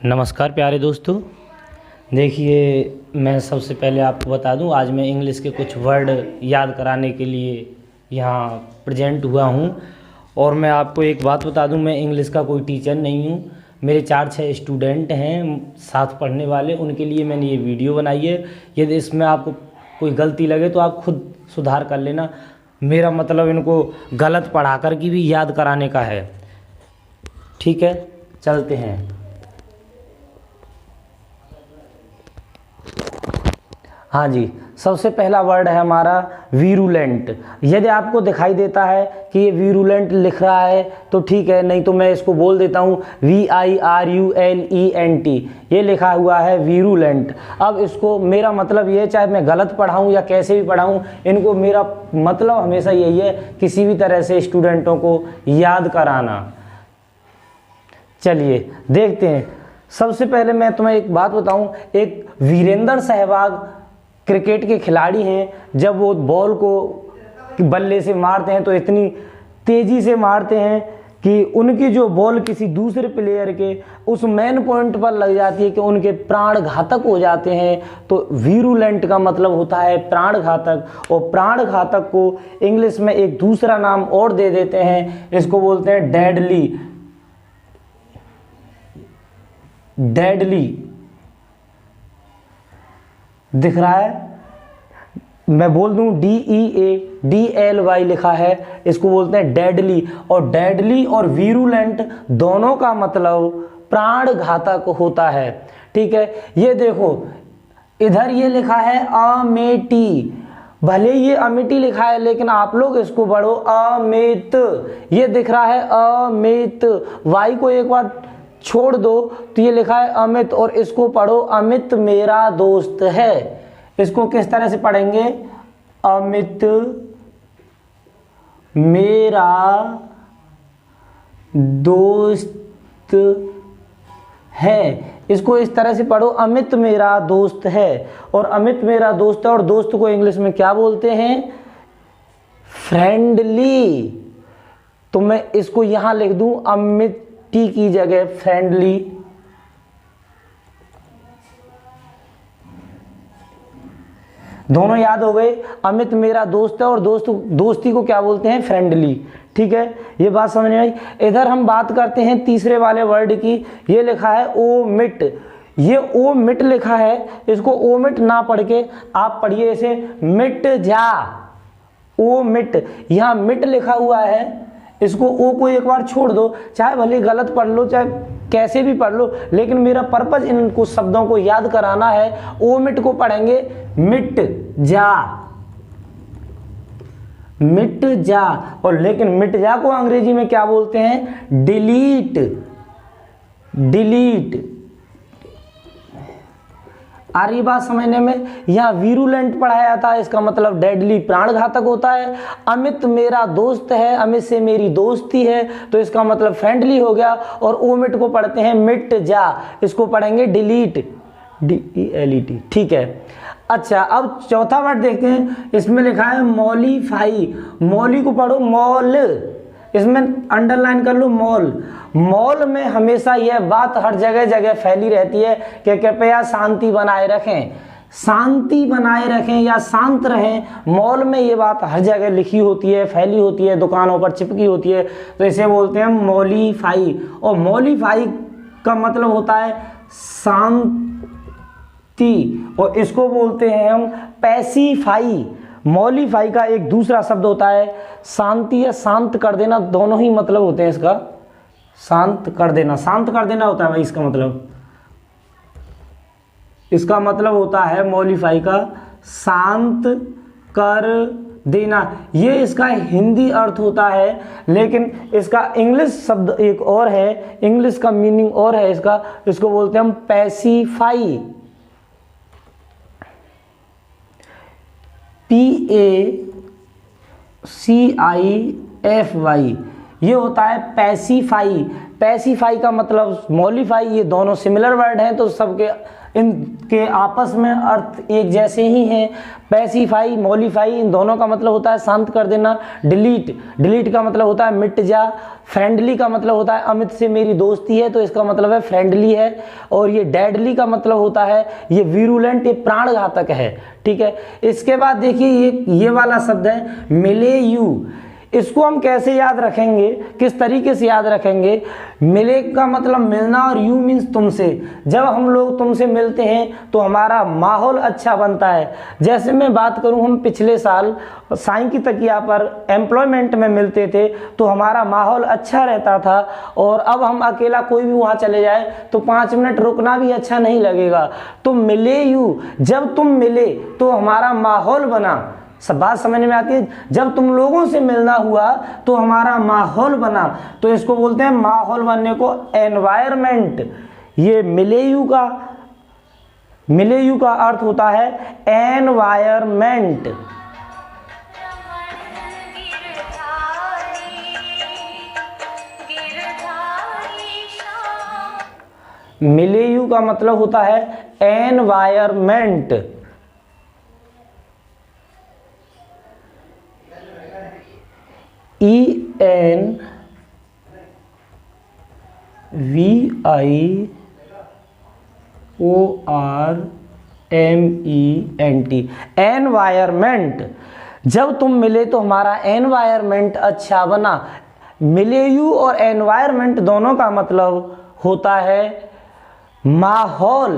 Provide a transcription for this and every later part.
नमस्कार प्यारे दोस्तों। देखिए, मैं सबसे पहले आपको बता दूं, आज मैं इंग्लिश के कुछ वर्ड याद कराने के लिए यहाँ प्रेजेंट हुआ हूँ। और मैं आपको एक बात बता दूं, मैं इंग्लिश का कोई टीचर नहीं हूँ। मेरे 4-6 स्टूडेंट हैं साथ पढ़ने वाले, उनके लिए मैंने ये वीडियो बनाई है। यदि इसमें आपको कोई गलती लगे तो आप खुद सुधार कर लेना। मेरा मतलब इनको गलत पढ़ा कर के भी याद कराने का है। ठीक है, चलते हैं। हाँ जी, सबसे पहला वर्ड है हमारा वीरुलेंट। यदि आपको दिखाई देता है कि ये वीरुलेंट लिख रहा है तो ठीक है, नहीं तो मैं इसको बोल देता हूँ VIRULENT। ये लिखा हुआ है वीरुलेंट। अब इसको मेरा मतलब ये, चाहे मैं गलत पढ़ाऊँ या कैसे भी पढ़ाऊँ, इनको मेरा मतलब हमेशा यही है, किसी भी तरह से स्टूडेंटों को याद कराना। चलिए देखते हैं। सबसे पहले मैं तुम्हें एक बात बताऊं, एक वीरेंद्र सहवाग क्रिकेट के खिलाड़ी हैं। जब वो बॉल को बल्ले से मारते हैं तो इतनी तेज़ी से मारते हैं कि उनकी जो बॉल किसी दूसरे प्लेयर के उस मेन पॉइंट पर लग जाती है कि उनके प्राण घातक हो जाते हैं। तो वीरुलेंट का मतलब होता है प्राण घातक। और प्राण घातक को इंग्लिश में एक दूसरा नाम और दे देते हैं, इसको बोलते हैं डेडली। डेडली दिख रहा है, मैं बोल दूं DEADLY लिखा है, इसको बोलते हैं डेडली। और डेडली और वीरुलेंट दोनों का मतलब प्राण घातक होता है। ठीक है, ये देखो इधर ये लिखा है अमेठी। भले ये अमिटी लिखा है लेकिन आप लोग इसको पढ़ो अमित। ये दिख रहा है अमित, वाई को एक बार छोड़ दो तो ये लिखा है अमित, और इसको पढ़ो अमित मेरा दोस्त है। इसको किस तरह से पढ़ेंगे? अमित मेरा दोस्त है। इसको इस तरह से पढ़ो, अमित मेरा दोस्त है। और अमित मेरा दोस्त है, और दोस्त को इंग्लिश में क्या बोलते हैं? फ्रेंडली। तो मैं इसको यहां लिख दूं, अमित टी की जगह फ्रेंडली। दोनों याद हो गए। अमित मेरा दोस्त है और दोस्ती को क्या बोलते हैं? फ्रेंडली। ठीक है, ये बात समझ में आई। इधर हम बात करते हैं तीसरे वाले वर्ड की। ये लिखा है ओमिट। ये ओमिट लिखा है, इसको ओमिट ना पढ़ के आप पढ़िए इसे मिट जा। ओमिट, यहां मिट लिखा हुआ है, इसको ओ को एक बार छोड़ दो, चाहे भले गलत पढ़ लो चाहे कैसे भी पढ़ लो, लेकिन मेरा पर्पज इनको शब्दों को याद कराना है। ओमिट को पढ़ेंगे मिट जा। मिट जा। और लेकिन मिट जा को अंग्रेजी में क्या बोलते हैं? डिलीट। डिलीट। आ रही बात समझने में? यहाँ वीरुलेंट पढ़ाया था, इसका मतलब डेडली प्राण घातक होता है। अमित मेरा दोस्त है, अमित से मेरी दोस्ती है, तो इसका मतलब फ्रेंडली हो गया। और ओमिट को पढ़ते हैं मिट जा, इसको पढ़ेंगे डिलीट। DELET। ठीक है, अच्छा अब चौथा वर्ड देखते हैं। इसमें लिखा है मॉलिफाई। मॉली को पढ़ो मॉल, इसमें अंडरलाइन कर लो मॉल। मॉल में हमेशा यह बात हर जगह जगह फैली रहती है कि कृपया शांति बनाए रखें। शांति बनाए रखें या शांत रहें, मॉल में ये बात हर जगह लिखी होती है, फैली होती है, दुकानों पर चिपकी होती है, तो इसे बोलते हैं मॉलिफाई। और मॉलिफाई का मतलब होता है शांति, और इसको बोलते हैं हम पैसिफाई। मॉलिफाई का एक दूसरा शब्द होता है शांति या शांत कर देना, दोनों ही मतलब होते हैं इसका। शांत कर देना, शांत कर देना होता है भाई इसका मतलब। इसका मतलब होता है मॉलिफाई का शांत कर देना। ये इसका हिंदी अर्थ होता है, लेकिन इसका इंग्लिश शब्द एक और है, इंग्लिश का मीनिंग और है इसका। इसको बोलते हैं हम पैसिफाई। PACIFY, ये होता है पैसिफाई। पैसिफाई का मतलब मॉलिफाई। ये दोनों सिमिलर वर्ड हैं तो सबके इनके आपस में अर्थ एक जैसे ही हैं। पैसिफाई, मॉलिफाई, इन दोनों का मतलब होता है शांत कर देना। डिलीट, डिलीट का मतलब होता है मिट जा। फ्रेंडली का मतलब होता है अमित से मेरी दोस्ती है, तो इसका मतलब है फ्रेंडली है। और ये डेडली का मतलब होता है ये वीरुलेंट, ये प्राणघातक है। ठीक है, इसके बाद देखिए ये वाला शब्द है मिलेयू। इसको हम कैसे याद रखेंगे, किस तरीके से याद रखेंगे? मिले का मतलब मिलना और यू मीन्स तुमसे। जब हम लोग तुमसे मिलते हैं तो हमारा माहौल अच्छा बनता है। जैसे मैं बात करूं, हम पिछले साल साईं की तकिया पर एम्प्लॉयमेंट में मिलते थे तो हमारा माहौल अच्छा रहता था। और अब हम अकेला कोई भी वहाँ चले जाए तो 5 मिनट रुकना भी अच्छा नहीं लगेगा। तो मिले यू, जब तुम मिले तो हमारा माहौल बना। सब बात समझ में आती है? जब तुम लोगों से मिलना हुआ तो हमारा माहौल बना, तो इसको बोलते हैं माहौल बनने को एनवायरमेंट। ये मिलेयू का अर्थ होता है एनवायरमेंट। मिलेयू का मतलब होता है एनवायरमेंट। ENVIORMENT, environment. जब तुम मिले तो हमारा एनवायरमेंट अच्छा बना। मिलेयू और एनवायरमेंट दोनों का मतलब होता है माहौल।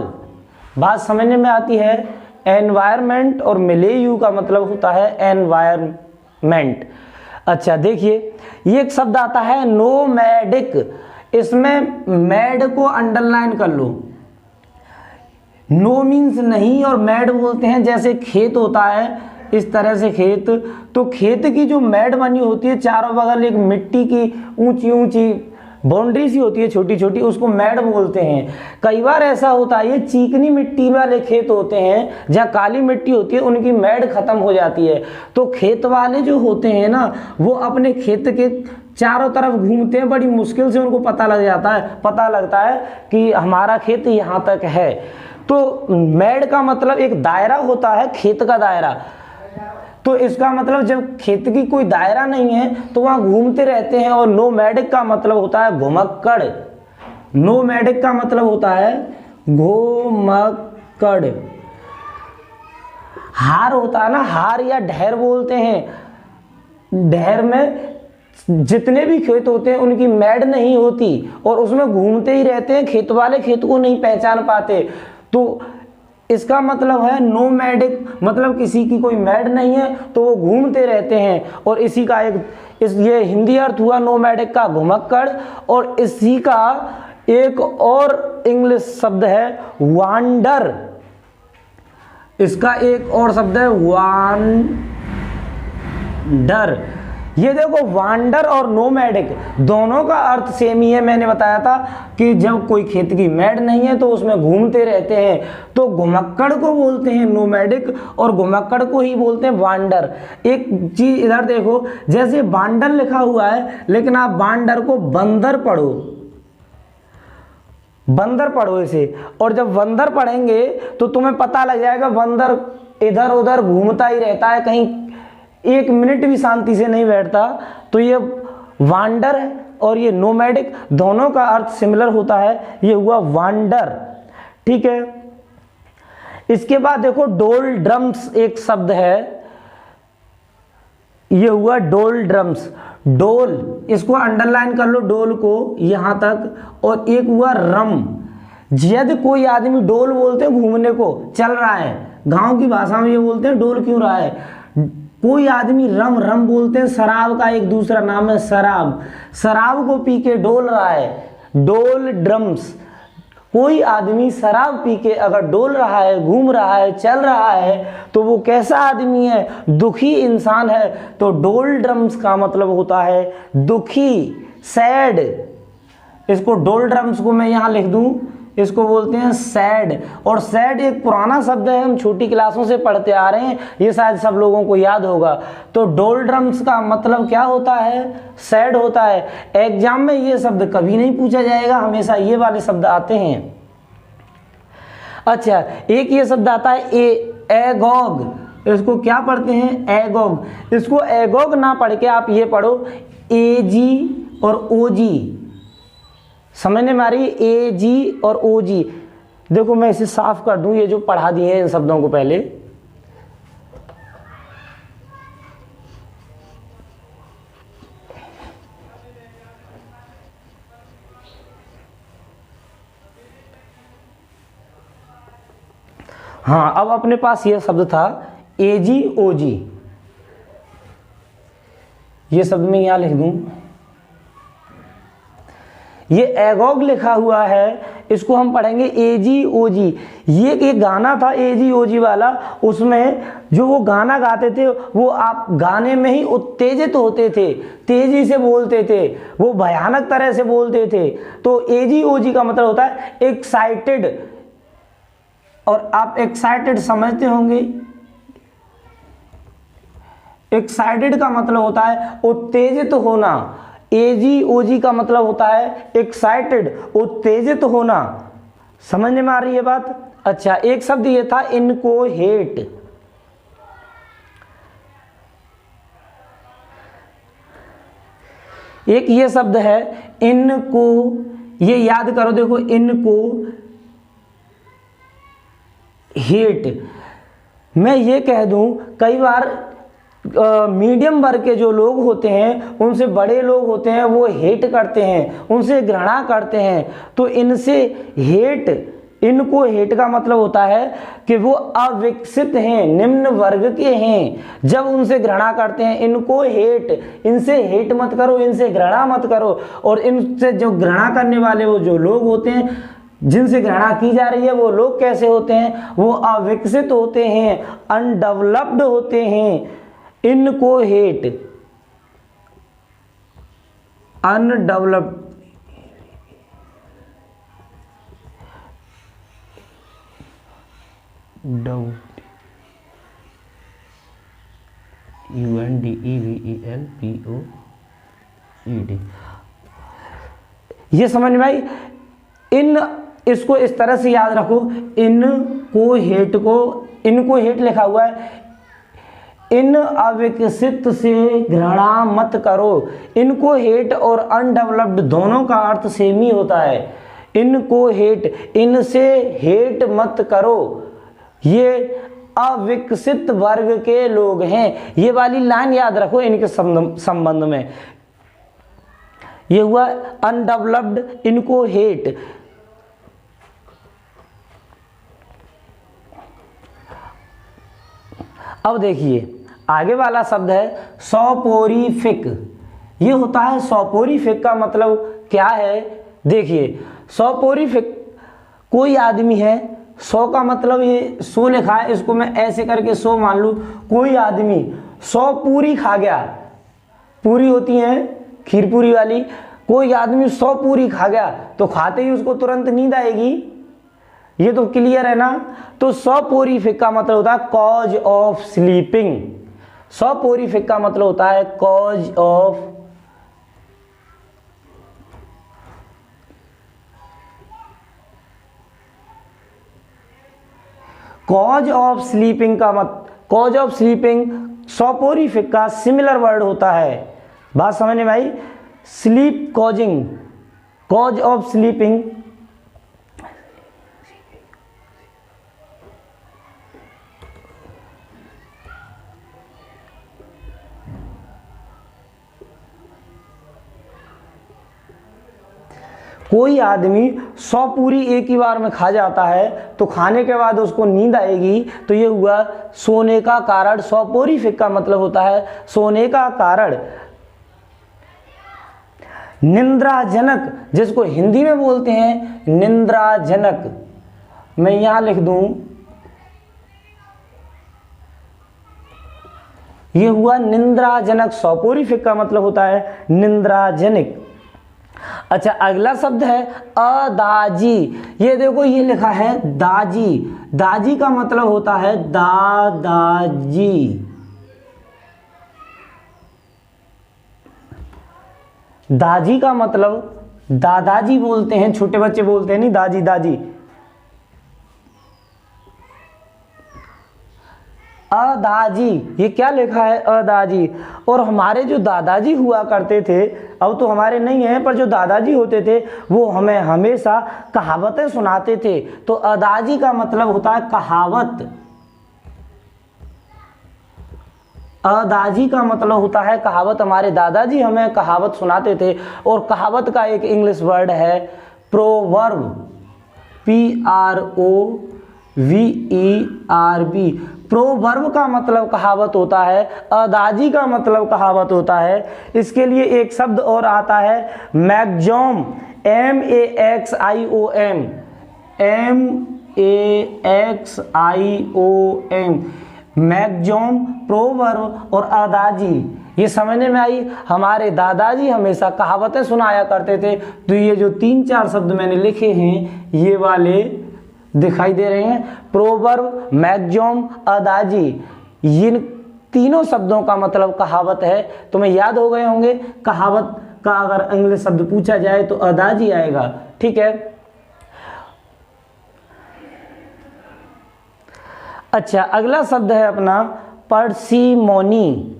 बात समझने में आती है? एनवायरमेंट और मिलेयू का मतलब होता है एनवायरमेंट। अच्छा देखिए, ये एक शब्द आता है नोमैडिक। इसमें मैड को अंडरलाइन कर लो। नो मीन्स नहीं और मैड बोलते हैं। जैसे खेत होता है इस तरह से खेत, तो खेत की जो मैड बनी होती है चारों बगल एक मिट्टी की ऊंची ऊंची बाउंड्री सी होती है छोटी छोटी, उसको मैड बोलते हैं। कई बार ऐसा होता है ये चिकनी मिट्टी वाले खेत होते हैं जहाँ काली मिट्टी होती है, उनकी मैड खत्म हो जाती है। तो खेत वाले जो होते हैं ना, वो अपने खेत के चारों तरफ घूमते हैं, बड़ी मुश्किल से उनको पता लगता है कि हमारा खेत यहाँ तक है। तो मैड का मतलब एक दायरा होता है, खेत का दायरा। तो इसका मतलब जब खेत की कोई दायरा नहीं है तो वहाँ घूमते रहते हैं। और नोमैडिक का मतलब होता है घुमक्कड़। नोमैडिक का मतलब होता है घुमक्कड़। हार होता है ना, हार या ढेर बोलते हैं। ढेर में जितने भी खेत होते हैं उनकी मैड नहीं होती और उसमें घूमते ही रहते हैं। खेत वाले खेत को नहीं पहचान पाते। तो इसका मतलब है नोमैडिक, मतलब किसी की कोई मैड नहीं है तो वो घूमते रहते हैं। और इसी का ये हिंदी अर्थ हुआ नोमैडिक का घुमक्कड़। और इसी का एक और इंग्लिश शब्द है वांडर। इसका एक और शब्द है वांडर। ये देखो, वांडर और नोमैडिक दोनों का अर्थ सेम ही है। मैंने बताया था कि जब कोई खेत की मैड नहीं है तो उसमें घूमते रहते हैं, तो घुमक्कड़ को बोलते हैं नोमैडिक और घुमक्कड़ को ही बोलते हैं वांडर। एक चीज इधर देखो, जैसे वांडर लिखा हुआ है लेकिन आप वांडर को बंदर पढ़ो, बंदर पढ़ो इसे। और जब बंदर पढ़ेंगे तो तुम्हें पता लग जाएगा बंदर इधर उधर घूमता ही रहता है, कहीं 1 मिनट भी शांति से नहीं बैठता। तो ये वांडर है और ये नोमैडिक, दोनों का अर्थ सिमिलर होता है। ये हुआ वांडर। ठीक है, इसके बाद देखो डोल ड्रम्स एक शब्द है, ये हुआ डोल ड्रम्स। डोल, इसको अंडरलाइन कर लो, डोल को यहां तक। और एक हुआ रम। यदि कोई आदमी डोल बोलते हैं घूमने को, चल रहा है, गांव की भाषा में ये बोलते हैं डोल क्यों रहा है। कोई आदमी रम बोलते हैं, शराब का एक दूसरा नाम है शराब। शराब को पी के डोल रहा है, डोल ड्रम्स। कोई आदमी शराब पी के अगर डोल रहा है, घूम रहा है, चल रहा है तो वो कैसा आदमी है? दुखी इंसान है। तो डोल ड्रम्स का मतलब होता है दुखी, सैड। इसको डोल ड्रम्स को मैं यहाँ लिख दूं, इसको बोलते हैं सैड। और सैड एक पुराना शब्द है, हम छोटी क्लासों से पढ़ते आ रहे हैं, ये शायद सब लोगों को याद होगा। तो डोल ड्रम्स का मतलब क्या होता है? सैड होता है। एग्जाम में ये शब्द कभी नहीं पूछा जाएगा, हमेशा ये वाले शब्द आते हैं। अच्छा, एक ये शब्द आता है एगोग, इसको क्या पढ़ते हैं? एगोग। इसको एगोग ना पढ़ के आप ये पढ़ो एजी और ओजी। समझने में आ रही है? एजी और ओजी। देखो मैं इसे साफ कर दूं, ये जो पढ़ा दिए हैं इन शब्दों को पहले। हाँ, अब अपने पास ये शब्द था एजी ओजी, ये शब्द मैं यहां लिख दूं, ये एगोग लिखा हुआ है, इसको हम पढ़ेंगे एजी ओजी। ये एक गाना था एजी ओजी वाला, उसमें जो वो गाना गाते थे वो आप गाने में ही उत्तेजित होते थे, तेजी से बोलते थे, वो भयानक तरह से बोलते थे। तो एजी ओजी का मतलब होता है एक्साइटेड, और आप एक्साइटेड समझते होंगे। एक्साइटेड का मतलब होता है उत्तेजित होना, एजी ओजी का मतलब होता है एक्साइटेड, उत्तेजित होना। समझने में आ रही है बात? अच्छा, एक शब्द ये था इनको हेट। एक ये शब्द है इनको, ये याद करो, देखो इनको हेट। मैं ये कह दूं, कई बार मीडियम वर्ग के जो लोग होते हैं, उनसे बड़े लोग होते हैं, वो हेट करते हैं, उनसे घृणा करते हैं। तो इनसे हेट, इनको हेट का मतलब होता है कि वो अविकसित हैं, निम्न वर्ग के हैं। जब उनसे घृणा करते हैं, इनको हेट, इनसे हेट मत करो, इनसे घृणा मत करो। और इनसे जो घृणा करने वाले वो जो लोग होते हैं, जिनसे घृणा की जा रही है, वो लोग कैसे होते हैं? वो अविकसित होते हैं, अनडेवलप्ड होते हैं। इनको हेट, अनडेवलप्ड, UNDEVELPOED। ये समझ में आई? इन, इसको इस तरह से याद रखो, इनको हेट को, इनको हेट लिखा हुआ है, इन अविकसित से घृणा मत करो। इनको हेट और अनडेवलप्ड दोनों का अर्थ सेम ही होता है। इनको हेट, इनसे हेट मत करो, ये अविकसित वर्ग के लोग हैं। ये वाली लाइन याद रखो इनके संबंध में। ये हुआ अनडेवलप्ड, इनको हेट। अब देखिए आगे वाला शब्द है सोपोरिफिक। ये होता है सोपोरिफिक का मतलब क्या है? देखिए सोपोरिफिक, कोई आदमी है, सौ का मतलब ये सो लिखा है, इसको मैं ऐसे करके सो मान लूं। कोई आदमी 100 पूरी खा गया, पूरी होती है खीर पूरी वाली, कोई आदमी 100 पूरी खा गया तो खाते ही उसको तुरंत नींद आएगी, ये तो क्लियर है ना। तो सोपोरिफिक का मतलब होता है कॉज ऑफ स्लीपिंग। सोपोरिफिक का मतलब होता है cause of, cause of sleeping का मत, कॉज ऑफ स्लीपिंग सोपोरिफिक का सिमिलर वर्ड होता है। बात समझ में आई? Sleep causing, cause of sleeping. कोई आदमी 100 पूरी एक ही बार में खा जाता है तो खाने के बाद उसको नींद आएगी, तो ये हुआ सोने का कारण। सोपोरिफिक का मतलब होता है सोने का कारण। निंद्राजनक, जिसको हिंदी में बोलते हैं निंद्राजनक, मैं यहां लिख दूं, ये हुआ निंद्राजनक। सोपोरिफिक का मतलब होता है निंद्राजनक। अच्छा, अगला शब्द है अदाजी। ये देखो ये लिखा है दाजी। दाजी का मतलब होता है दादाजी। दाजी का मतलब दादाजी बोलते हैं, छोटे बच्चे बोलते हैं नहीं दाजी दाजी। अदाजी, ये क्या लिखा है अदाजी। और हमारे जो दादाजी हुआ करते थे, अब तो हमारे नहीं है, पर जो दादाजी होते थे वो हमें हमेशा कहावतें सुनाते थे। तो अदाजी का मतलब होता है कहावत, अदाजी का मतलब होता है कहावत। हमारे दादाजी हमें कहावत सुनाते थे। और कहावत का एक इंग्लिश वर्ड है प्रोवर्ब, PROVERB। प्रोवर्ब का मतलब कहावत होता है, अदाजी का मतलब कहावत होता है। इसके लिए एक शब्द और आता है मैक्सिम, MAXIOM, मैक्सिम, प्रोवर्ब और अदाजी। ये समझने में आई। हमारे दादाजी हमेशा कहावतें सुनाया करते थे। तो ये जो 3-4 शब्द मैंने लिखे हैं ये वाले दिखाई दे रहे हैं, प्रोवर्ब, मैक्सिम, अदाजी। इन तीनों शब्दों का मतलब कहावत है। तुम्हें याद हो गए होंगे। कहावत का अगर इंग्लिश शब्द पूछा जाए तो अदाजी आएगा। ठीक है। अच्छा, अगला शब्द है अपना पर्सिमोनी।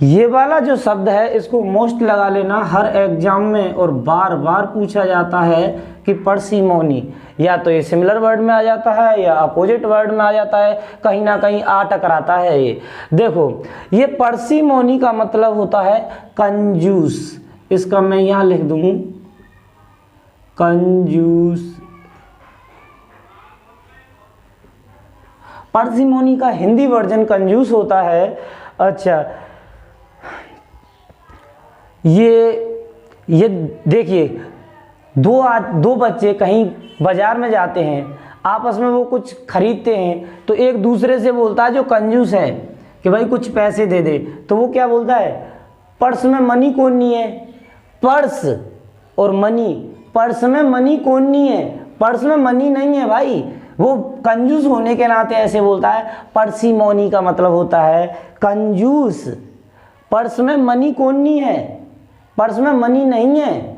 ये वाला जो शब्द है इसको मोस्ट लगा लेना, हर एग्जाम में और बार बार पूछा जाता है कि पर्सिमोनी, या तो ये सिमिलर वर्ड में आ जाता है या अपोजिट वर्ड में आ जाता है, कहीं ना कहीं आ टकराता है। ये देखो, ये पर्सिमोनी का मतलब होता है कंजूस। इसका मैं यहां लिख दूं कंजूस। पर्सिमोनी का हिंदी वर्जन कंजूस होता है। अच्छा, ये देखिए, दो बच्चे कहीं बाजार में जाते हैं, आपस में वो कुछ खरीदते हैं, तो एक दूसरे से बोलता है जो कंजूस है कि भाई कुछ पैसे दे दे। तो वो क्या बोलता है, पर्स में मनी कौन नहीं है। पर्स और मनी, पर्स में मनी कौन नहीं है, पर्स में मनी नहीं है भाई। वो कंजूस होने के नाते ऐसे बोलता है। पर्सिमोनी का मतलब होता है कंजूस। पर्स में मनी कौन नहीं है, पर्स में मनी नहीं है,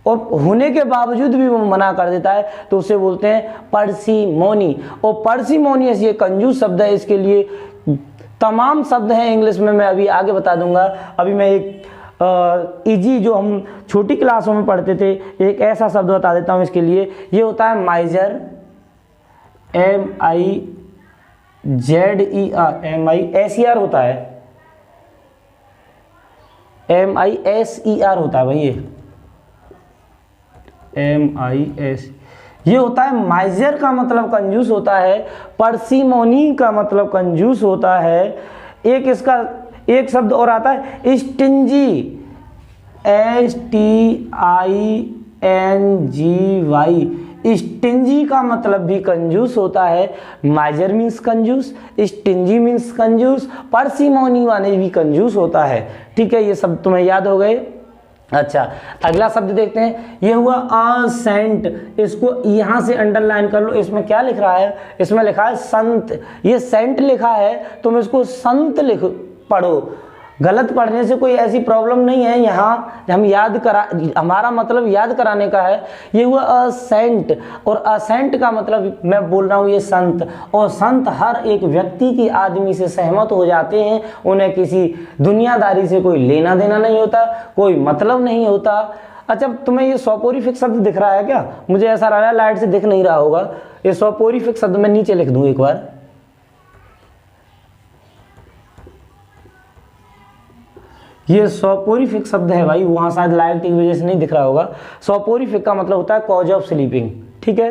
और होने के बावजूद भी वो मना कर देता है, तो उसे बोलते हैं पर्सिमोनी। और पर्सिमोनियस ये कंजूस शब्द है। इसके लिए तमाम शब्द हैं इंग्लिश में, मैं अभी आगे बता दूंगा। अभी मैं एक इजी जो हम छोटी क्लासों में पढ़ते थे, एक ऐसा शब्द बता देता हूं इसके लिए। ये होता है माइजर, MIZER होता है, MISER होता है भाई, ये MIS, ये होता है माइजर का मतलब कंजूस होता है। पर्सिमोनी का मतलब कंजूस होता है। एक इसका एक शब्द और आता है स्टिंजी, STINGY। स्टिंजी का मतलब भी कंजूस होता है। माइजर मीन्स कंजूस, स्टिंजी मीन्स कंजूस, पर्सिमोनी माने भी कंजूस होता है। ठीक है, ये सब तुम्हें याद हो गए। अच्छा, अगला शब्द देखते हैं। ये हुआ असेंट। इसको यहां से अंडरलाइन कर लो। इसमें क्या लिख रहा है, इसमें लिखा है संत। ये सेंट लिखा है, तुम इसको संत लिख पढ़ो। गलत पढ़ने से कोई ऐसी प्रॉब्लम नहीं है। यहाँ हम हमारा मतलब याद कराने का है। ये हुआ असेंट, और असेंट का मतलब मैं बोल रहा हूँ ये संत। और संत हर एक व्यक्ति की आदमी से सहमत हो जाते हैं। उन्हें किसी दुनियादारी से कोई लेना देना नहीं होता, कोई मतलब नहीं होता। अच्छा, तुम्हें ये सोपोरिफिक शब्द दिख रहा है क्या? मुझे ऐसा लग रहा है लाइट से दिख नहीं रहा होगा। ये सोपोरिफिक शब्द मैं नीचे लिख दूं एक बार। ये सोपोरिफिक शब्द है भाई, वहां शायद लाइट की वजह से नहीं दिख रहा होगा। सोपोरिफिक का मतलब होता है कॉज ऑफ स्लीपिंग। ठीक है।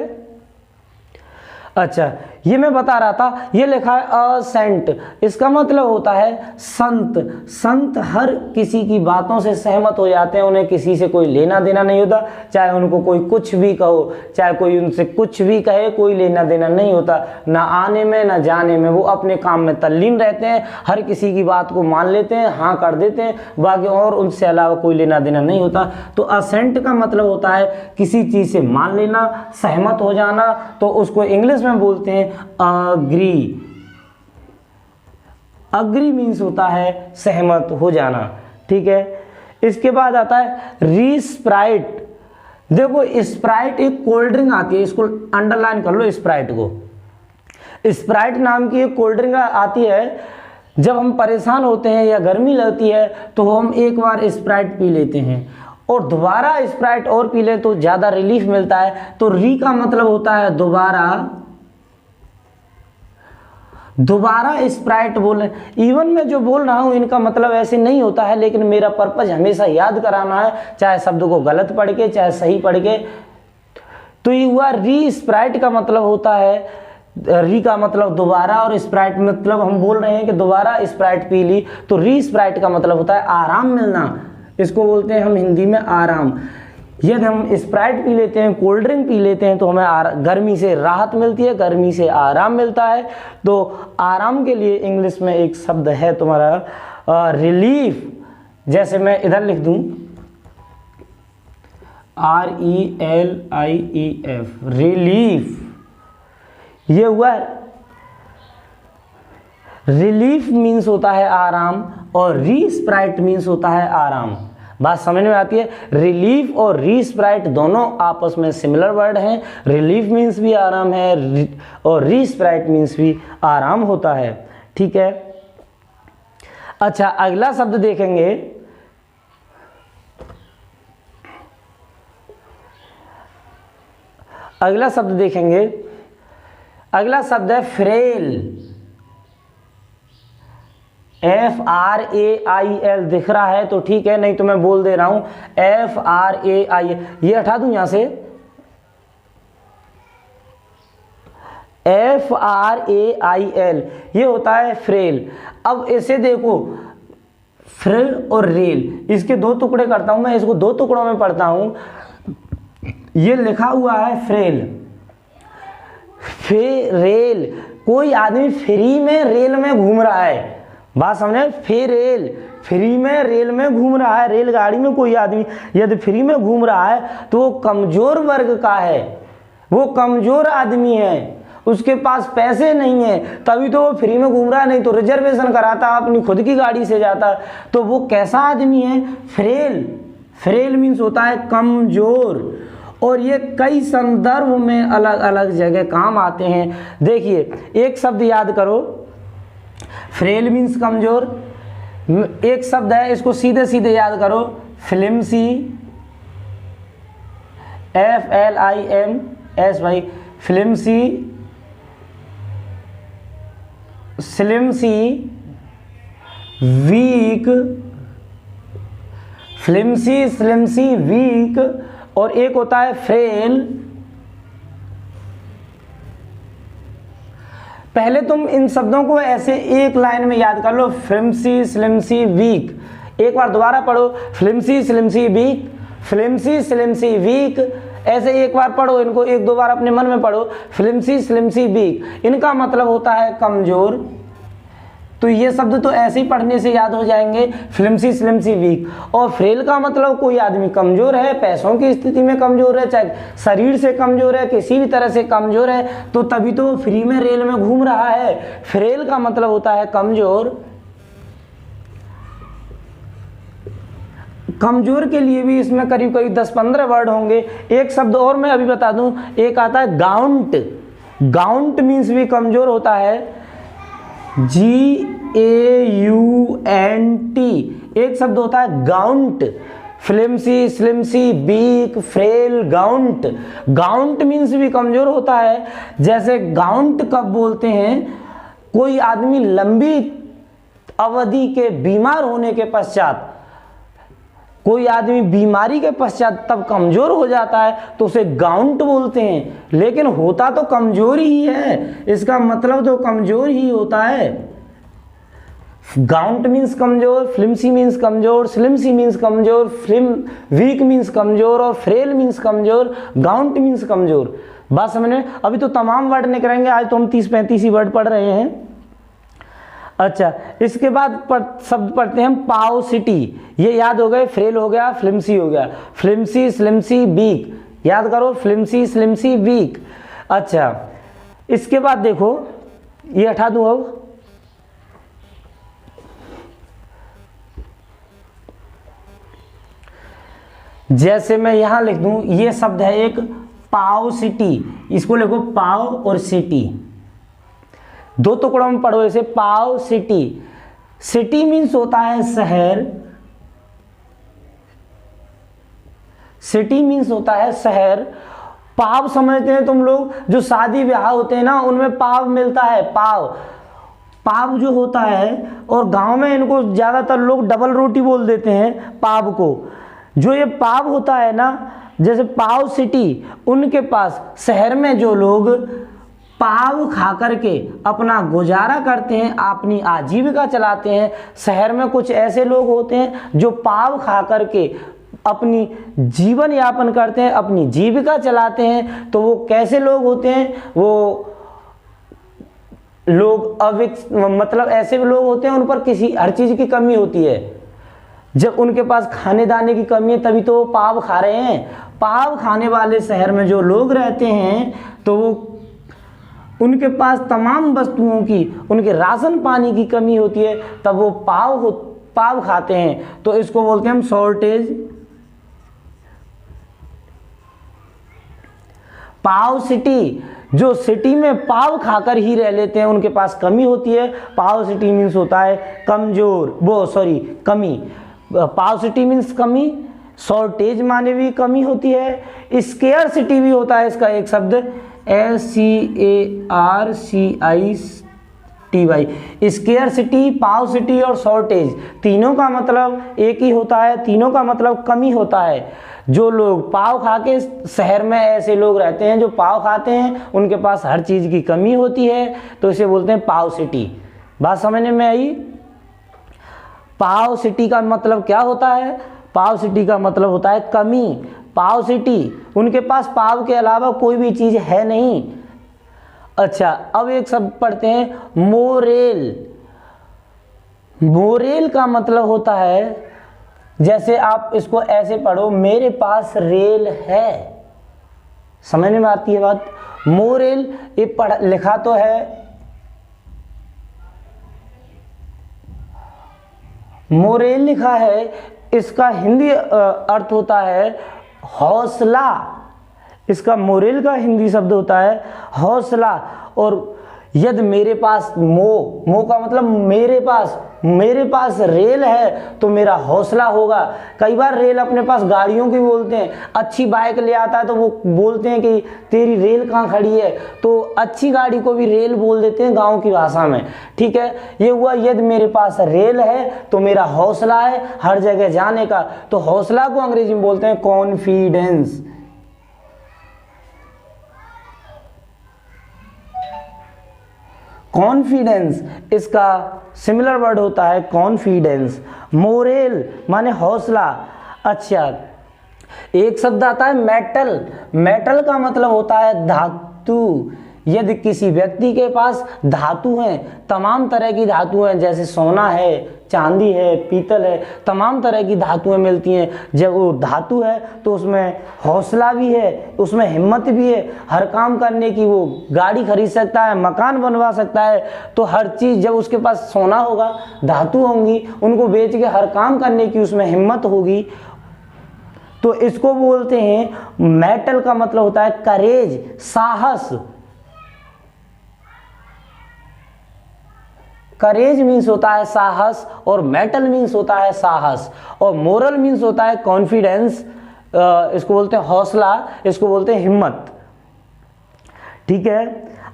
अच्छा, ये मैं बता रहा था, ये लिखा है असेंट। इसका मतलब होता है संत। संत हर किसी की बातों से सहमत हो जाते हैं, उन्हें किसी से कोई लेना देना नहीं होता। चाहे उनको कोई कुछ भी कहो, चाहे कोई उनसे कुछ भी कहे, कोई लेना देना नहीं होता। ना आने में ना जाने में, वो अपने काम में तल्लीन रहते हैं। हर किसी की बात को मान लेते हैं, हाँ कर देते हैं, बाकी और उनसे अलावा कोई लेना देना नहीं होता। तो असेंट का मतलब होता है किसी चीज से मान लेना, सहमत हो जाना। तो उसको इंग्लिश में बोलते हैं अग्री। अग्री मीन्स होता है सहमत हो जाना। ठीक है। इसके बाद आता है रीस्प्राइट। देखो स्प्राइट एक कोल्ड ड्रिंक आती है, इसको अंडरलाइन कर लो स्प्राइट को। स्प्राइट नाम की एक कोल्ड ड्रिंक आती है, जब हम परेशान होते हैं या गर्मी लगती है तो हम एक बार स्प्राइट पी लेते हैं और दोबारा स्प्राइट और पी लें तो ज़्यादा रिलीफ मिलता है। तो री का मतलब होता है दोबारा स्प्राइट बोले। इवन मैं जो बोल रहा हूँ इनका मतलब ऐसे नहीं होता है, लेकिन मेरा पर्पज हमेशा याद कराना है, चाहे शब्द को गलत पढ़ के चाहे सही पढ़ के। तो ये हुआ री। स्प्राइट का मतलब होता है, री का मतलब दोबारा और स्प्राइट मतलब हम बोल रहे हैं कि दोबारा स्प्राइट पी ली, तो री स्प्राइट का मतलब होता है आराम मिलना। इसको बोलते हैं हम हिंदी में आराम। यदि हम स्प्राइट पी लेते हैं, कोल्ड ड्रिंक पी लेते हैं, तो हमें गर्मी से राहत मिलती है, गर्मी से आराम मिलता है। तो आराम के लिए इंग्लिश में एक शब्द है तुम्हारा रिलीफ। जैसे मैं इधर लिख दूं RELIEF, रिलीफ। ये हुआ रिलीफ मीन्स होता है आराम और री स्प्राइट मीन्स होता है आराम। बात समझ में आती है? रिलीफ और री स्प्राइट दोनों आपस में सिमिलर वर्ड हैं। रिलीफ मीन्स भी आराम है और री स्प्राइट मीन्स भी आराम होता है। ठीक है, अच्छा अगला शब्द देखेंगे। अगला शब्द है फ्रेल। FRAIL दिख रहा है तो ठीक है, नहीं तो मैं बोल दे रहा हूं FRAIL। ये हटा दूं यहां से, FRAIL ये होता है फ्रेल। अब इसे देखो, फ्रेल और रेल, इसके दो टुकड़े करता हूं मैं, इसको दो टुकड़ों में पढ़ता हूं। ये लिखा हुआ है फ्रेल, रेल। कोई आदमी फ्री में रेल में घूम रहा है, बात समझे? फेरेल, फ्री में रेल में घूम रहा है। रेलगाड़ी में कोई आदमी यदि फ्री में घूम रहा है तो वो कमजोर वर्ग का है, वो कमजोर आदमी है, उसके पास पैसे नहीं है, तभी तो वो फ्री में घूम रहा है, नहीं तो रिजर्वेशन कराता, अपनी खुद की गाड़ी से जाता। तो वो कैसा आदमी है? फ्रेल। फ्रेल मीन्स होता है कमजोर, और ये कई संदर्भ में अलग अलग जगह काम आते हैं। देखिए एक शब्द याद करो, फ्रेल मीन्स कमजोर। एक शब्द है, इसको सीधे सीधे याद करो, फ्लिमसी, FLIMS भाई, फ्लिमसी, स्लिमसी, वीक, फ्लिमसी, स्लिमसी, वीक, और एक होता है फ्रेल। पहले तुम इन शब्दों को ऐसे एक लाइन में याद कर लो, फ्लिमसी, स्लिमसी, वीक। एक बार दोबारा पढ़ो, फ्लिमसी, स्लिमसी, वीक, फ्लिमसी, स्लिमसी, वीक। ऐसे एक बार पढ़ो इनको, एक दो बार अपने मन में पढ़ो, फ्लिमसी, स्लिमसी, वीक। इनका मतलब होता है कमजोर। तो ये शब्द तो ऐसे ही पढ़ने से याद हो जाएंगे, फ्लिमसी, स्लिमसी, वीक। और फ्रेल का मतलब कोई आदमी कमजोर है, पैसों की स्थिति में कमजोर है, चाहे शरीर से कमजोर है, किसी भी तरह से कमजोर है, तो तभी तो वो फ्री में रेल में घूम रहा है। फ्रेल का मतलब होता है कमजोर। कमजोर के लिए भी इसमें करीब करीब 10-15 वर्ड होंगे। एक शब्द और मैं अभी बता दूं, एक आता है गाउंट। गाउंट मीन्स भी कमजोर होता है, GAUNT। एक शब्द होता है gaunt, flimsy, slimsy, weak, frail, gaunt. Gaunt means भी कमजोर होता है। जैसे गाउंट कब बोलते हैं? कोई आदमी लंबी अवधि के बीमार होने के पश्चात, कोई आदमी बीमारी के पश्चात तब कमजोर हो जाता है तो उसे गाउंट बोलते हैं, लेकिन होता तो कमजोर ही है, इसका मतलब तो कमजोर ही होता है। गाउंट मीन्स कमजोर, फ्लिमसी मीन्स कमजोर, स्लिमसी मीन्स कमजोर, वीक मीन्स कमजोर, और फ्रेल मीन्स कमजोर, गाउंट मीन्स कमजोर। बात समझ में? अभी तो तमाम वर्ड निकलेंगे, आज तो हम 30-35 ही वर्ड पढ़ रहे हैं। अच्छा, इसके बाद शब्द पढ़ते हैं पाओसिटी। ये याद हो गए, फ्रेल हो गया, फ्लिमसी हो गया, फ्लिमसी, स्लिमसी, वीक। याद करो, फ्लिमसी, स्लिमसी, वीक। अच्छा, इसके बाद देखो, ये हटा दूं अब, जैसे मैं यहां लिख दूं, ये शब्द है एक पाव सिटी, इसको लिखो पाव और सिटी, दो टुकड़ों में पढ़ो इसे, पाव सिटी। सिटी मीन्स होता है शहर, सिटी मीन्स होता है शहर। पाव समझते हैं तुम लोग, जो शादी ब्याह होते हैं ना उनमें पाव मिलता है, पाव, पाव जो होता है, और गांव में इनको ज्यादातर लोग डबल रोटी बोल देते हैं पाव को। जो ये पाव होता है ना, जैसे पाव सिटी, उनके पास शहर में जो लोग पाव खा करके अपना गुजारा करते हैं, अपनी आजीविका चलाते हैं। शहर में कुछ ऐसे लोग होते हैं जो पाव खा करके अपनी जीवन यापन करते हैं, अपनी जीविका चलाते हैं। तो वो कैसे लोग होते हैं? वो लोग मतलब ऐसे लोग होते हैं उन पर किसी हर चीज की कमी होती है। जब उनके पास खाने दाने की कमी है तभी तो वो पाव खा रहे हैं। पाव खाने वाले शहर में जो लोग रहते हैं तो वो उनके पास तमाम वस्तुओं की, उनके राशन पानी की कमी होती है, तब वो पाव खाते हैं। तो इसको बोलते हैं हम शॉर्टेज। पाव सिटी, जो सिटी में पाव खाकर ही रह लेते हैं, उनके पास कमी होती है। पाव सिटी मीन्स होता है कमजोर, कमी। पाव सिटी मीन्स कमी, शॉर्टेज माने भी कमी होती है। स्केयर सिटी भी होता है इसका एक शब्द, SCARCITY। स्केयर सिटी, पाव सिटी और शॉर्टेज, तीनों का मतलब एक ही होता है, तीनों का मतलब कमी होता है। जो लोग पाव खा के, शहर में ऐसे लोग रहते हैं जो पाव खाते हैं, उनके पास हर चीज की कमी होती है, तो इसे बोलते हैं पाव सिटी। बात समझने में आई? पाव सिटी का मतलब क्या होता है? पाव सिटी का मतलब होता है कमी। पाव सिटी, उनके पास पाव के अलावा कोई भी चीज है नहीं। अच्छा, अब एक शब्द पढ़ते हैं मोरेल। मोरेल का मतलब होता है, जैसे आप इसको ऐसे पढ़ो, मेरे पास रेल है। समझने में आती है बात? मोरेल, ये लिखा तो है, मोरेल लिखा है, इसका हिंदी अर्थ होता है हौसला। इसका मोरेल का हिंदी शब्द होता है हौसला। और यदि मेरे पास मो का मतलब मेरे पास रेल है तो मेरा हौसला होगा। कई बार रेल अपने पास गाड़ियों की बोलते हैं। अच्छी बाइक ले आता है तो वो बोलते हैं कि तेरी रेल कहाँ खड़ी है, तो अच्छी गाड़ी को भी रेल बोल देते हैं गांव की भाषा में। ठीक है, ये हुआ यदि मेरे पास रेल है तो मेरा हौसला है हर जगह जाने का। तो हौसला को अंग्रेजी में बोलते हैं कॉन्फिडेंस। कॉन्फिडेंस, इसका सिमिलर वर्ड होता है कॉन्फिडेंस। मोरेल माने हौसला। अच्छा, एक शब्द आता है मेटल। मेटल का मतलब होता है धातु। यदि किसी व्यक्ति के पास धातु हैं, तमाम तरह की धातु हैं, जैसे सोना है, चांदी है, पीतल है, तमाम तरह की धातुएं मिलती हैं। जब वो धातु है तो उसमें हौसला भी है, उसमें हिम्मत भी है हर काम करने की। वो गाड़ी खरीद सकता है, मकान बनवा सकता है। तो हर चीज़, जब उसके पास सोना होगा, धातु होंगी, उनको बेच के हर काम करने की उसमें हिम्मत होगी। तो इसको बोलते हैं, मेटल का मतलब होता है करेज, साहस। करेज मीन्स होता है साहस, और मेटल मीन्स होता है साहस, और मोरल मीन्स होता है कॉन्फिडेंस। इसको बोलते हैं हौसला, इसको बोलते हैं हिम्मत। ठीक है।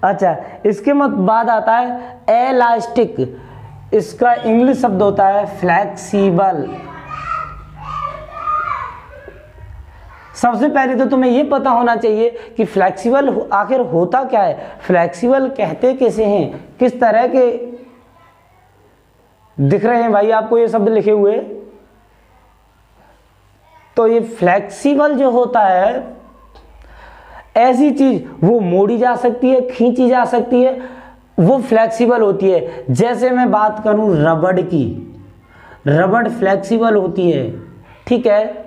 अच्छा, इसके बाद आता है एलास्टिक। इसका इंग्लिश शब्द होता है फ्लेक्सिबल। सबसे पहले तो तुम्हें यह पता होना चाहिए कि फ्लेक्सिबल आखिर होता क्या है, फ्लेक्सिबल कहते किसे हैं, किस तरह के दिख रहे हैं भाई आपको ये शब्द लिखे हुए। तो ये फ्लेक्सिबल जो होता है, ऐसी चीज वो मोड़ी जा सकती है, खींची जा सकती है, वो फ्लेक्सिबल होती है। जैसे मैं बात करूं रबड़ की, रबड़ फ्लेक्सिबल होती है। ठीक है,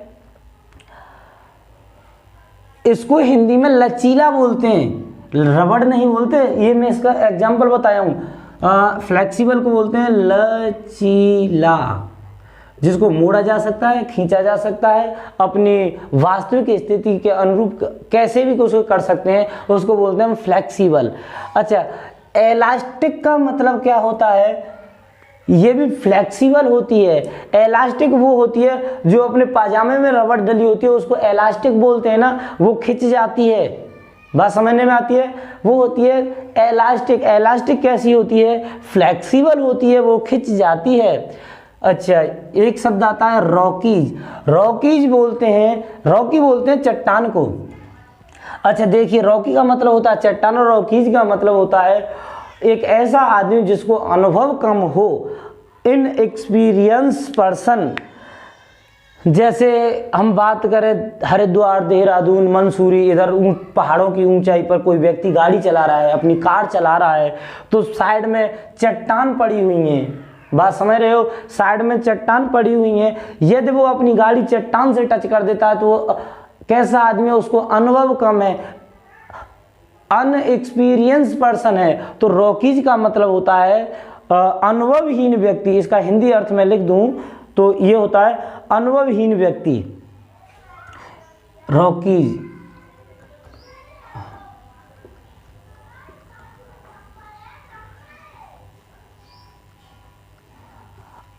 इसको हिंदी में लचीला बोलते हैं, रबड़ नहीं बोलते। ये मैं इसका एग्जाम्पल बताया हूं। फ्लेक्सिबल को बोलते हैं लचीला। जिसको मोड़ा जा सकता है, खींचा जा सकता है, अपनी वास्तविक स्थिति के अनुरूप कैसे भी उसको कर सकते हैं, उसको बोलते हैं हम फ्लेक्सिबल। अच्छा, एलास्टिक का मतलब क्या होता है? ये भी फ्लेक्सिबल होती है। एलास्टिक वो होती है जो अपने पाजामे में रबड़ डली होती है, उसको एलास्टिक बोलते हैं ना, वो खिंच जाती है। बात समझने में आती है? वो होती है एलास्टिक। एलास्टिक कैसी होती है? फ्लेक्सिबल होती है, वो खिंच जाती है। अच्छा, एक शब्द आता है रॉकीज। रॉकीज बोलते हैं, रॉकी बोलते हैं चट्टान को। अच्छा देखिए, रॉकी का मतलब होता है चट्टान और रॉकीज का मतलब होता है एक ऐसा आदमी जिसको अनुभव कम हो, इनएक्सपीरियंस पर्सन। जैसे हम बात करें हरिद्वार, देहरादून, मंसूरी, इधर पहाड़ों की ऊंचाई पर कोई व्यक्ति गाड़ी चला रहा है, अपनी कार चला रहा है, तो साइड में चट्टान पड़ी हुई है। बात समझ रहे हो? साइड में चट्टान पड़ी हुई है, यदि वो अपनी गाड़ी चट्टान से टच कर देता है तो वो कैसा आदमी है? उसको अनुभव कम है, अनएक्सपीरियंस पर्सन है। तो रॉकीज का मतलब होता है अनुभवहीन व्यक्ति। इसका हिंदी अर्थ में लिख दूं तो ये होता है अनुभवहीन व्यक्ति, रॉकीज।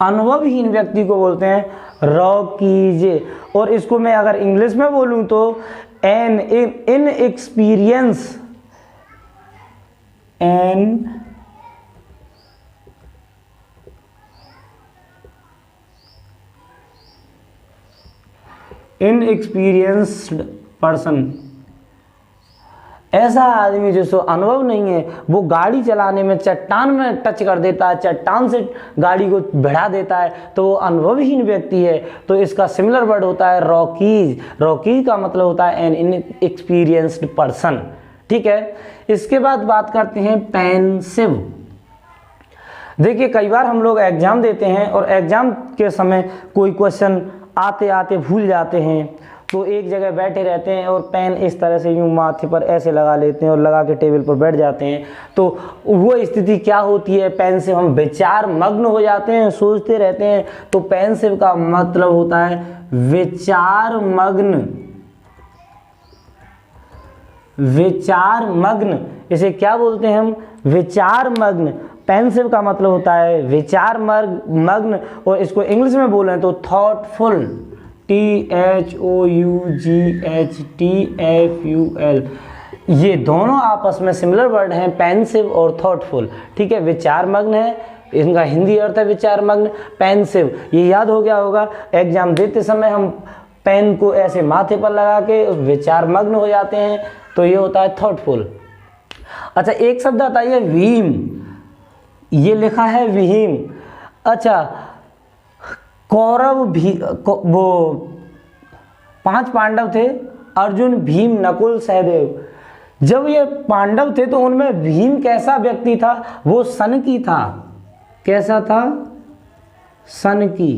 अनुभवहीन व्यक्ति को बोलते हैं रॉकीज। और इसको मैं अगर इंग्लिश में बोलूं तो एन इनएक्सपीरियंस, इनएक्सपीरियंस्ड पर्सन। ऐसा आदमी जिसको अनुभव नहीं है, वो गाड़ी चलाने में चट्टान में टच कर देता है, चट्टान से गाड़ी को बढ़ा देता है, तो वो अनुभवहीन व्यक्ति है। तो इसका सिमिलर वर्ड होता है रॉकीज। रॉकीज का मतलब होता है एन इनएक्सपीरियंस्ड पर्सन। ठीक है, इसके बाद बात करते हैं पेंसिव। देखिए, कई बार हम लोग एग्जाम देते हैं और एग्जाम के समय कोई क्वेश्चन आते आते भूल जाते हैं, तो एक जगह बैठे रहते हैं और पेन इस तरह से यूं माथे पर ऐसे लगा लेते हैं और लगा के टेबल पर बैठ जाते हैं। तो वो स्थिति क्या होती है? पेंसिव, हम विचार मग्न हो जाते हैं, सोचते रहते हैं। तो पेंसिव का मतलब होता है विचार मग्न। विचार मग्न, इसे क्या बोलते हैं हम? विचार मग्न। पेंसिव का मतलब होता है विचार मग्न। और इसको इंग्लिश में बोलें तो थॉटफुल, THOUGHTFUL। ये दोनों आपस में सिमिलर वर्ड हैं, पेंसिव और थॉटफुल। ठीक है, विचार मग्न है, इनका हिंदी अर्थ है विचार मग्न। पेंसिव, ये याद हो गया होगा, एग्जाम देते समय हम पेन को ऐसे माथे पर लगा के उस विचार मग्न हो जाते हैं, तो ये होता है थॉटफुल। अच्छा, एक शब्द आता है विहीम। ये लिखा है विहीम। अच्छा, कौरव भी वो 5 पांडव थे, अर्जुन, भीम, नकुल, सहदेव। जब ये पांडव थे तो उनमें भीम कैसा व्यक्ति था? वो सनकी था। कैसा था? सनकी।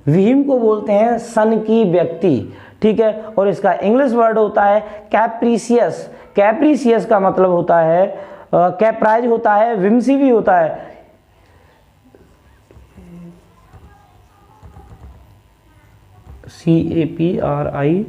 भीम को बोलते हैं सनकी व्यक्ति। ठीक है, और इसका इंग्लिश वर्ड होता है कैप्रिसियस। कैप्रिसियस का मतलब होता है कैप्राइज होता है, विम्सी भी होता है। CAPRICE,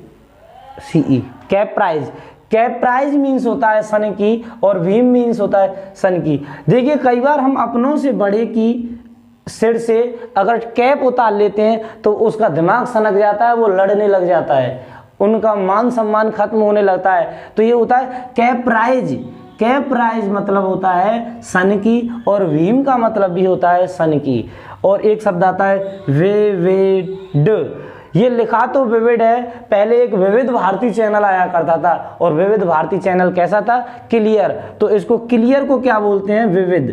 कैप्राइज। कैप्राइज मीन्स होता है सन की और भीम मीन्स होता है सन की। देखिए, कई बार हम अपनों से बड़े की सिर से अगर कैप उतार लेते हैं तो उसका दिमाग सनक जाता है, वो लड़ने लग जाता है, उनका मान सम्मान खत्म होने लगता है। तो ये होता है कैप्राइज। कैप्राइज मतलब होता है सन की और भीम का मतलब भी होता है सन की। और एक शब्द आता है विविड। ये लिखा तो विविड है, पहले एक विविध भारती चैनल आया करता था और विविध भारती चैनल कैसा था? क्लियर। तो इसको क्लियर को क्या बोलते हैं? विविध।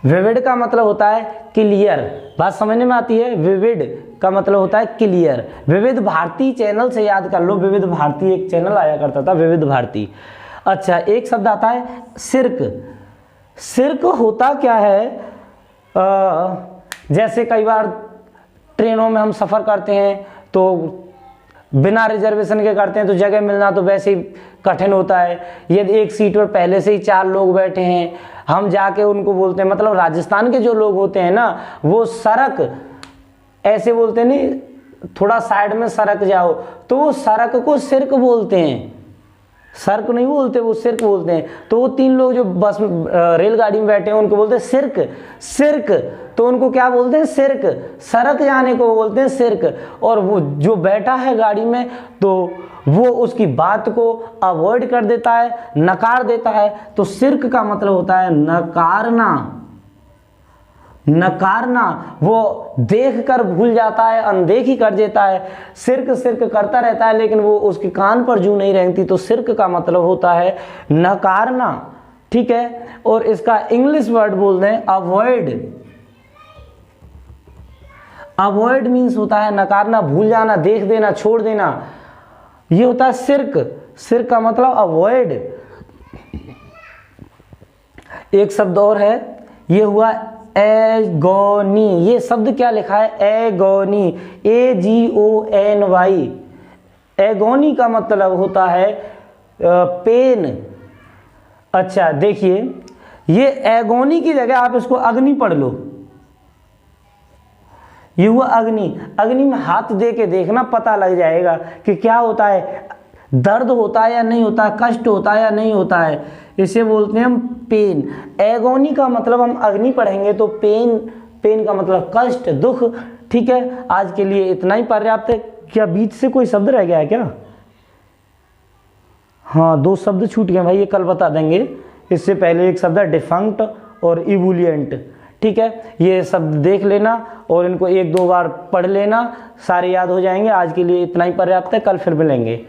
विविड का मतलब होता है क्लियर। बात समझने में आती है? विविड का मतलब होता है क्लियर। विविध भारती चैनल से याद कर लो, विविध भारती एक चैनल आया करता था, विविध भारती। अच्छा, एक शब्द आता है सिर्क। सिर्क होता क्या है? जैसे कई बार ट्रेनों में हम सफ़र करते हैं तो बिना रिजर्वेशन के करते हैं तो जगह मिलना तो वैसे ही कठिन होता है। यदि एक सीट पर पहले से ही 4 लोग बैठे हैं, हम जाके उनको बोलते हैं, मतलब राजस्थान के जो लोग होते हैं ना, वो सड़क ऐसे बोलते हैं, नहीं थोड़ा साइड में सरक जाओ, तो वो सड़क को सिर्क बोलते हैं, सर्क नहीं बोलते, वो सिर्क बोलते हैं। तो वो 3 लोग जो बस रेलगाड़ी में बैठे हैं उनको बोलते हैं सिर्क, सिर्क। तो उनको क्या बोलते हैं? सिर्क, सड़क जाने को बोलते हैं सिर्क। और वो जो बैठा है गाड़ी में तो वो उसकी बात को अवॉइड कर देता है, नकार देता है। तो सिर्क का मतलब होता है नकारना, नकारना। वो देखकर भूल जाता है, अनदेखी कर देता है, सिर्क सिर्क करता रहता है, लेकिन वो उसके कान पर जू नहीं रेंगती। तो सिर्क का मतलब होता है नकारना, ठीक है। और इसका इंग्लिश वर्ड बोलते हैं अवॉइड। अवॉइड मीन्स होता है नकारना, भूल जाना, देख देना, छोड़ देना। ये होता है सिर्क। सिर्क का मतलब अवॉइड। एक शब्द और है, ये हुआ एगोनी। ये शब्द क्या लिखा है? Agony, AGONY। एगोनी का मतलब होता है पेन। अच्छा देखिए, ये एगोनी की जगह आप इसको अग्नि पढ़ लो। ये हुआ अग्नि। अग्नि में हाथ दे के देखना, पता लग जाएगा कि क्या होता है, दर्द होता है या नहीं होता है, कष्ट होता है या नहीं होता है। इसे बोलते हैं हम पेन। एगोनी का मतलब हम अग्नि पढ़ेंगे तो पेन, पेन का मतलब कष्ट, दुख, ठीक है। आज के लिए इतना ही पर्याप्त है। क्या बीच से कोई शब्द रह गया है क्या? हाँ 2 शब्द छूट गए भाई, ये कल बता देंगे। इससे पहले एक शब्द है डिफंक्ट और इवुलियंट, ठीक है। ये शब्द देख लेना और इनको 1-2 बार पढ़ लेना, सारे याद हो जाएंगे। आज के लिए इतना ही पर्याप्त है, कल फिर मिलेंगे।